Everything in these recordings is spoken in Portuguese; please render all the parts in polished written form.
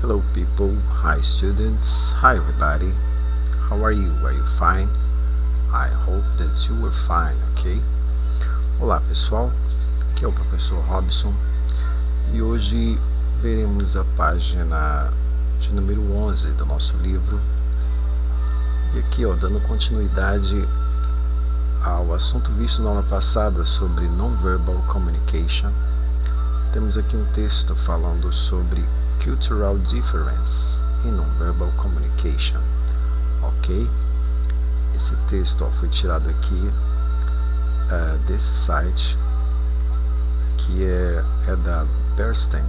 Hello people, hi students, hi everybody. How are you? Are you fine? I hope that you are fine, ok? Olá pessoal, aqui é o professor Robson e hoje veremos a página de número 11 do nosso livro. E aqui, dando continuidade ao assunto visto na aula passada sobre non-verbal communication, temos aqui um texto falando sobre cultural difference in non-verbal communication, ok? Esse texto foi tirado aqui desse site, que é da Bernstein,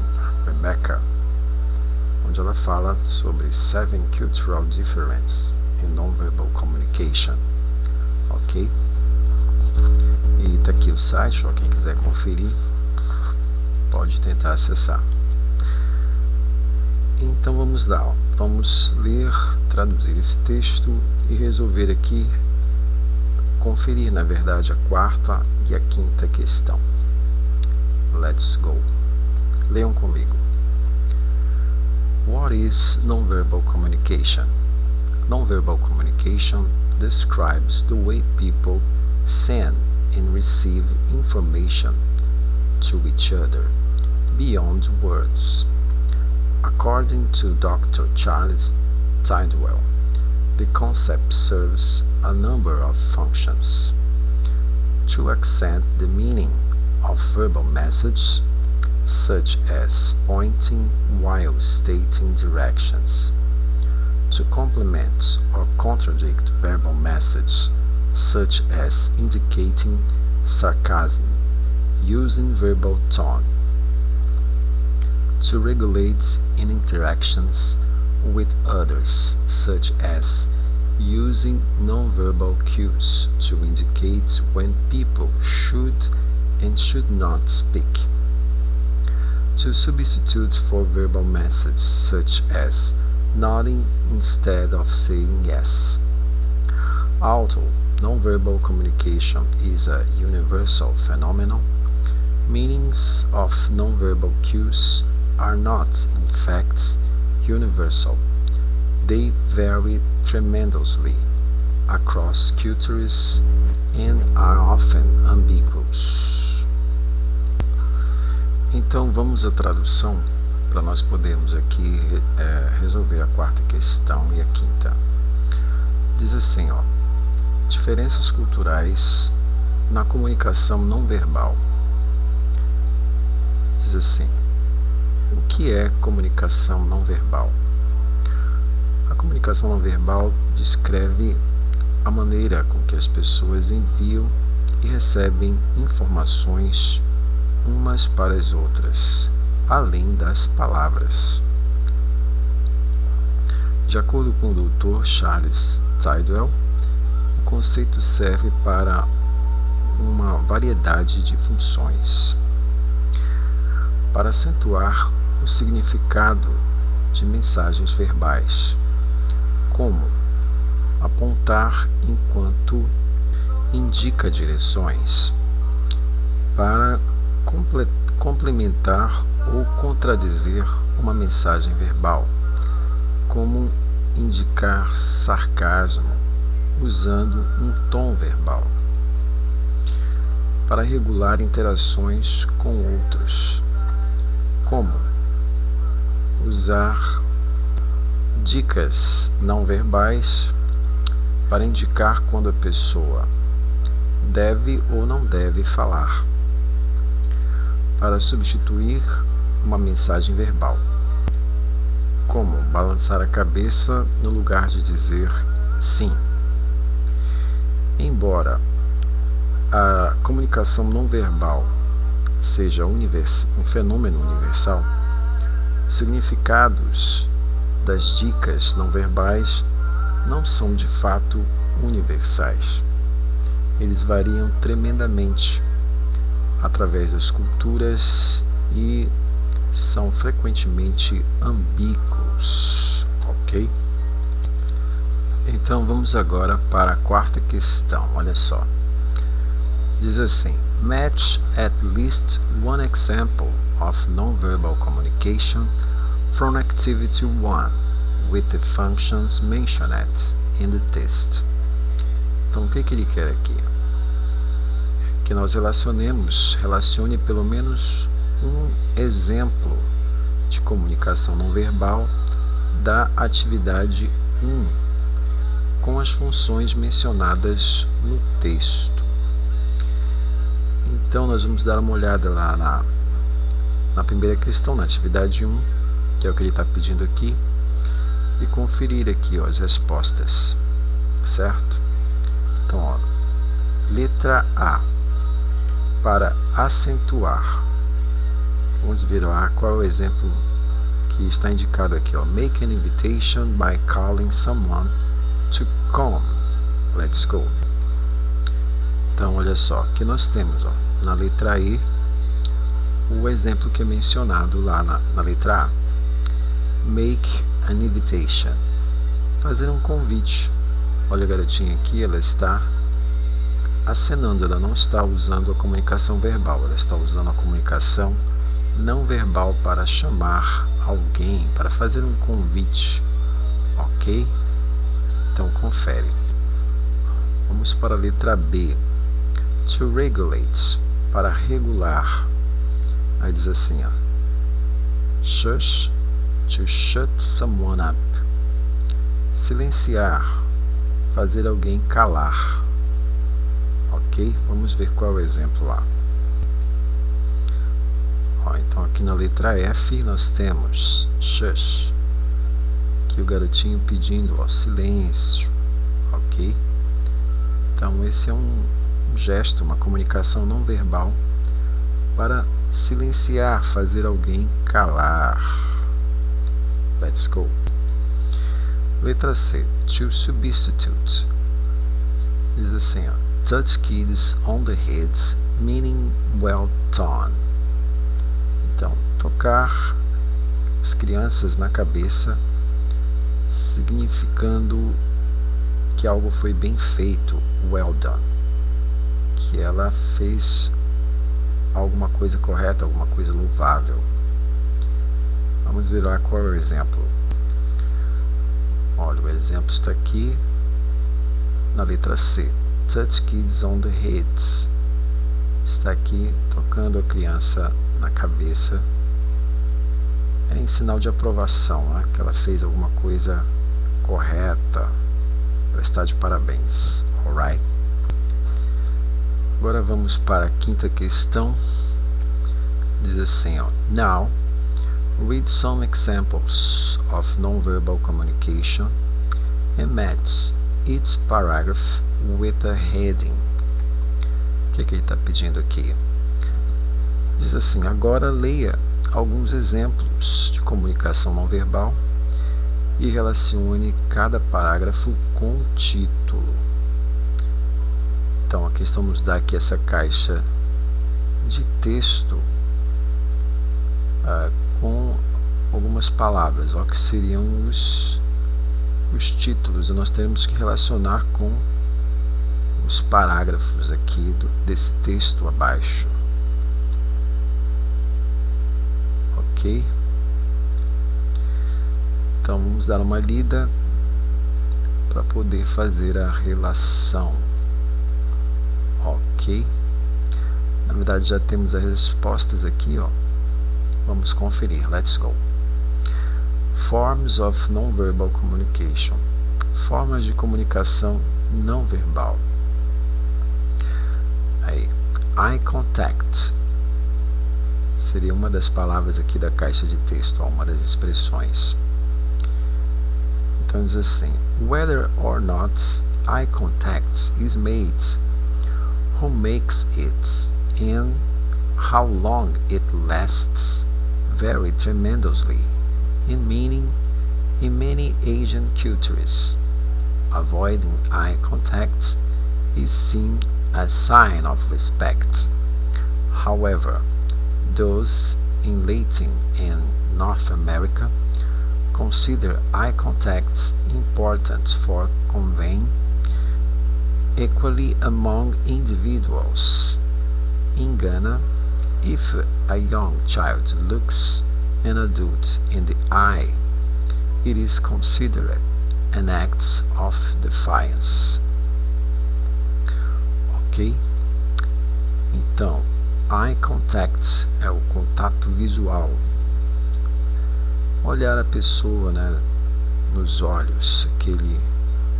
Rebecca, onde ela fala sobre 7 cultural differences in non-verbal communication, ok? E está aqui o site, quem quiser conferir pode tentar acessar. Então vamos lá, vamos ler, traduzir esse texto e resolver aqui, conferir na verdade a quarta e a quinta questão. Let's go. Leiam comigo. What is nonverbal communication? Nonverbal communication describes the way people send and receive information to each other beyond words. According to Dr. Charles Tidwell, the concept serves a number of functions: to accent the meaning of verbal messages, such as pointing while stating directions; to complement or contradict verbal messages, such as indicating sarcasm, using verbal tone; to regulate in interactions with others, such as using nonverbal cues to indicate when people should and should not speak; to substitute for verbal messages, such as nodding instead of saying yes. Although nonverbal communication is a universal phenomenon, meanings of nonverbal cues are not, in fact, universal. They vary tremendously across cultures and are often ambiguous. Então vamos à tradução para nós podermos aqui resolver a quarta questão e a quinta. Diz assim, diferenças culturais na comunicação não verbal. Diz assim: o que é comunicação não verbal? A comunicação não verbal descreve a maneira com que as pessoas enviam e recebem informações umas para as outras, além das palavras. De acordo com o Dr. Charles Tidwell, o conceito serve para uma variedade de funções: para acentuar o significado de mensagens verbais, como apontar enquanto indica direções; para complementar ou contradizer uma mensagem verbal, como indicar sarcasmo usando um tom verbal; para regular interações com outros, como usar dicas não verbais para indicar quando a pessoa deve ou não deve falar; para substituir uma mensagem verbal, como balançar a cabeça no lugar de dizer sim. Embora a comunicação não verbal seja um fenômeno universal, os significados das dicas não verbais não são de fato universais. Eles variam tremendamente através das culturas e são frequentemente ambíguos, ok? Então vamos agora para a quarta questão, olha só. Diz assim: match at least one example of nonverbal communication from Activity 1 with the functions mentioned in the text. Então, o que ele quer aqui? Que nós relacione pelo menos um exemplo de comunicação não verbal da atividade 1 com as funções mencionadas no texto. Então, nós vamos dar uma olhada lá na primeira questão, na atividade 1, que é o que ele está pedindo aqui, e conferir aqui, ó, as respostas, certo? Então, ó, letra A, para acentuar. Vamos ver lá qual é o exemplo que está indicado aqui, ó. Make an invitation by calling someone to come. Let's go. Então, olha só, aqui nós temos, ó, na letra E, o exemplo que é mencionado lá na letra A. Make an invitation. Fazer um convite. Olha a garotinha aqui, ela está acenando, ela não está usando a comunicação verbal, ela está usando a comunicação não verbal para chamar alguém, para fazer um convite, ok? Então, confere. Vamos para a letra B. To regulate, para regular. Aí diz assim, ó. Shush, to shut someone up. Silenciar, fazer alguém calar. Ok? Vamos ver qual é o exemplo lá. Ó, então aqui na letra F nós temos shush, que o garotinho pedindo, ó, silêncio. Ok? Então esse é um gesto, uma comunicação não verbal para silenciar, fazer alguém calar. Let's go. Letra C. To substitute. Diz assim, ó. Touch kids on the heads, meaning well done. Então, tocar as crianças na cabeça, significando que algo foi bem feito, well done. Que ela fez alguma coisa correta, alguma coisa louvável. Vamos ver lá qual é o exemplo. Olha, o exemplo está aqui na letra C. Touch kids on the heads. Está aqui tocando a criança na cabeça. É em sinal de aprovação, né? Que ela fez alguma coisa correta. Ela está de parabéns. Alright? Agora vamos para a quinta questão. Diz assim, ó. Now, read some examples of nonverbal communication and match each paragraph with a heading. O que ele está pedindo aqui? Diz assim, agora leia alguns exemplos de comunicação não verbal e relacione cada parágrafo com o título. Então, aqui estamos dar aqui essa caixa de texto com algumas palavras, ó, que seriam os títulos, e nós temos que relacionar com os parágrafos aqui desse texto abaixo. Ok? Então vamos dar uma lida para poder fazer a relação. Ok? Na verdade já temos as respostas aqui, ó. Vamos conferir. Let's go. Forms of non-verbal communication. Formas de comunicação não verbal. Aí, eye contact seria uma das palavras aqui da caixa de texto, uma das expressões. Então diz assim: whether or not eye contact is made, who makes it, and how long it lasts vary tremendously in meaning in many Asian cultures. Avoiding eye contact is seen as a sign of respect. However, those in Latin and North America consider eye contact important for conveying equally among individuals. In Ghana, if a young child looks an adult in the eye, it is considered an act of defiance. Ok? Então, eye contact é o contato visual. Olhar a pessoa, né, nos olhos, aquele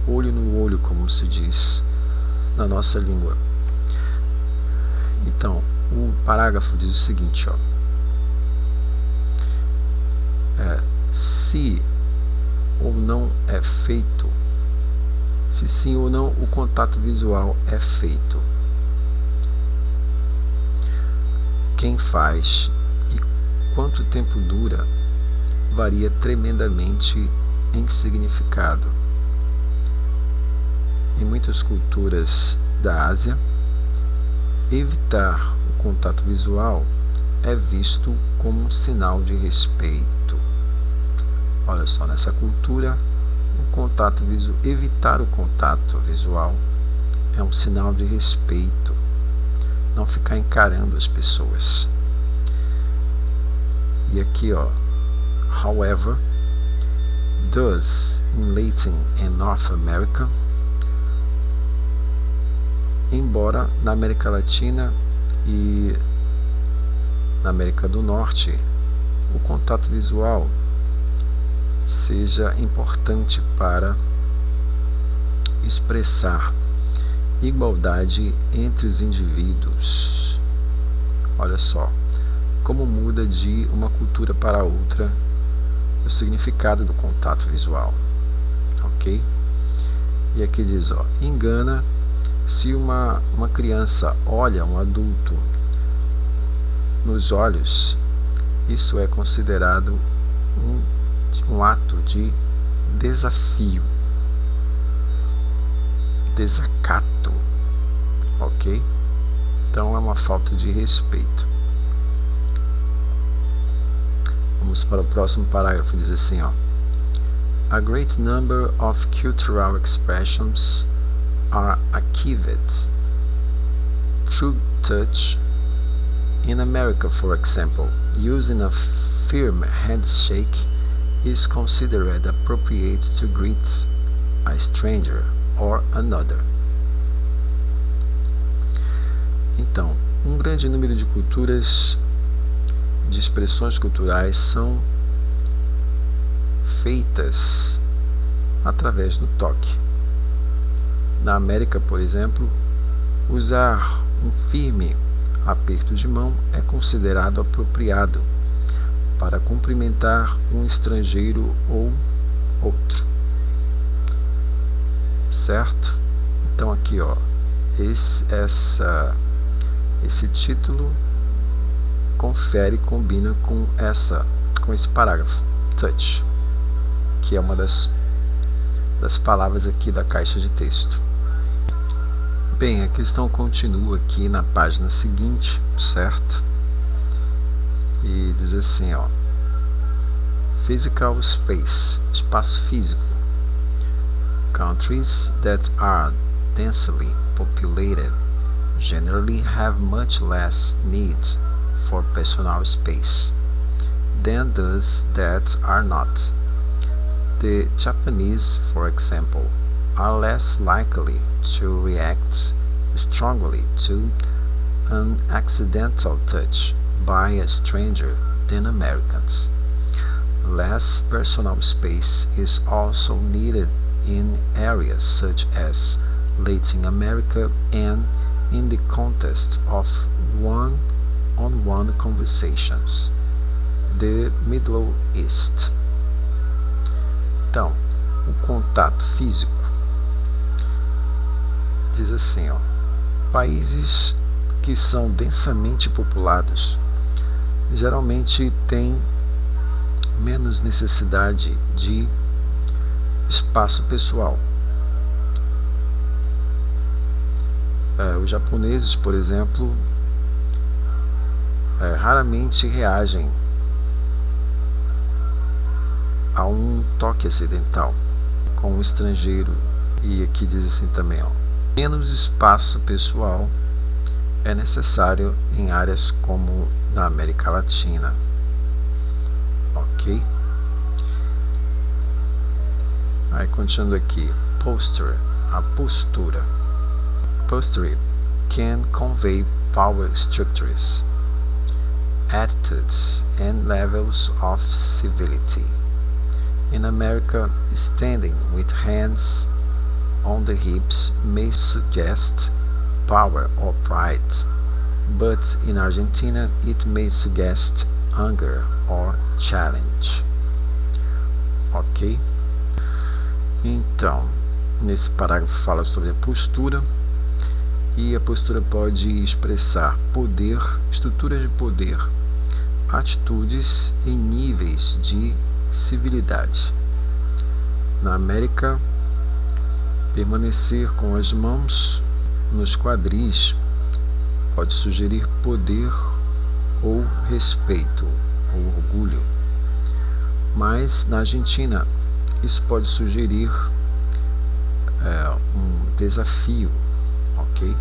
olho no olho, como se diz na nossa língua. Então, o parágrafo diz o seguinte, ó. Se ou não é feito, se sim ou não o contato visual é feito, quem faz e quanto tempo dura varia tremendamente em significado. Em muitas culturas da Ásia, evitar o contato visual é visto como um sinal de respeito. Olha só, nessa cultura, evitar o contato visual é um sinal de respeito. Não ficar encarando as pessoas. E aqui, ó, however, thus in Latin and North America, embora na América Latina e na América do Norte o contato visual seja importante para expressar igualdade entre os indivíduos. Olha só como muda de uma cultura para outra o significado do contato visual, ok? E aqui diz, ó, engana se uma criança olha um adulto nos olhos, isso é considerado um ato de desafio, desacato, ok? Então é uma falta de respeito. Vamos para o próximo parágrafo, diz assim, ó. A great number of cultural expressions are achieved through touch. In America, for example, using a firm handshake is considered appropriate to greet a stranger or another. Então, um grande número de culturas, de expressões culturais são feitas através do toque. Na América, por exemplo, usar um firme aperto de mão é considerado apropriado para cumprimentar um estrangeiro ou outro. Certo? Então aqui, ó, esse título combina com esse parágrafo, touch, que é uma das palavras aqui da caixa de texto. Bem, a questão continua aqui na página seguinte, certo? E diz assim, ó, physical space, espaço físico. Countries that are densely populated generally have much less need for personal space than those that are not. The Japanese, for example, are less likely to react strongly to an accidental touch by a stranger than Americans. Less personal space is also needed in areas such as Latin America and in the context of one-on-one conversations. The Middle East. Então, o contato físico diz assim, ó, países que são densamente populados geralmente têm menos necessidade de espaço pessoal. Os japoneses, por exemplo, raramente reagem a um toque acidental com um estrangeiro. E aqui diz assim também, ó, menos espaço pessoal é necessário em áreas como na América Latina. ok? Aí continuando aqui, posture, a postura. Posture can convey power structures, attitudes, and levels of civility. In America, standing with hands on the hips may suggest power or pride, but in Argentina it may suggest anger or challenge. Ok? Então, nesse parágrafo fala sobre a postura, e a postura pode expressar poder, estruturas de poder, atitudes e níveis de civilidade. Na América, permanecer com as mãos nos quadris pode sugerir poder ou respeito ou orgulho, mas na Argentina isso pode sugerir um desafio, ok?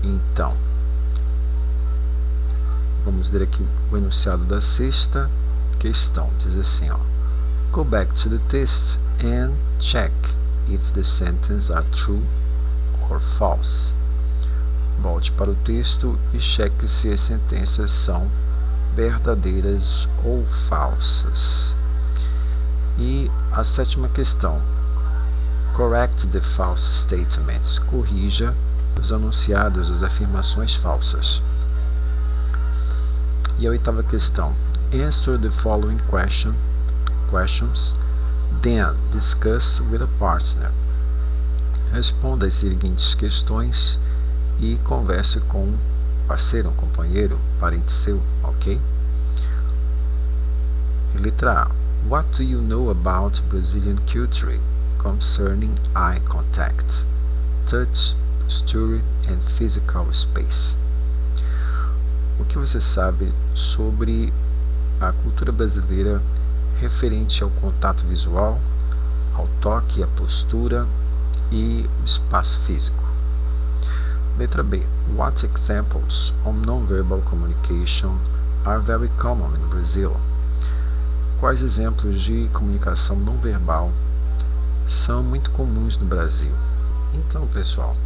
Então, vamos ler aqui o enunciado da sexta questão. Diz assim, ó: Go back to the text and check if the sentences are true or false. Volte para o texto e cheque se as sentenças são verdadeiras ou falsas. E a sétima questão: Correct the false statements. Corrija os anunciados, as afirmações falsas. E a oitava questão: Answer the following questions, then discuss with a partner. Responda as seguintes questões e converse com um parceiro, um companheiro, parente seu, ok? E letra A: What do you know about Brazilian culture concerning eye contact, touch, posture and physical space? O que você sabe sobre a cultura brasileira referente ao contato visual, ao toque, à postura e o espaço físico? Letra B: What examples of non-verbal communication are very common in Brazil? Quais exemplos de comunicação não verbal são muito comuns no Brasil? Então, pessoal,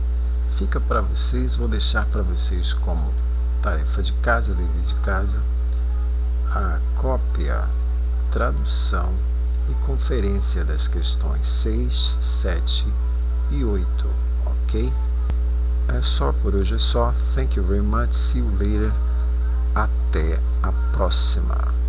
fica para vocês, vou deixar para vocês como tarefa de casa, dever de casa, a cópia, tradução e conferência das questões 6, 7 e 8, ok? É só por hoje, é só. Thank you very much. See you later. Até a próxima.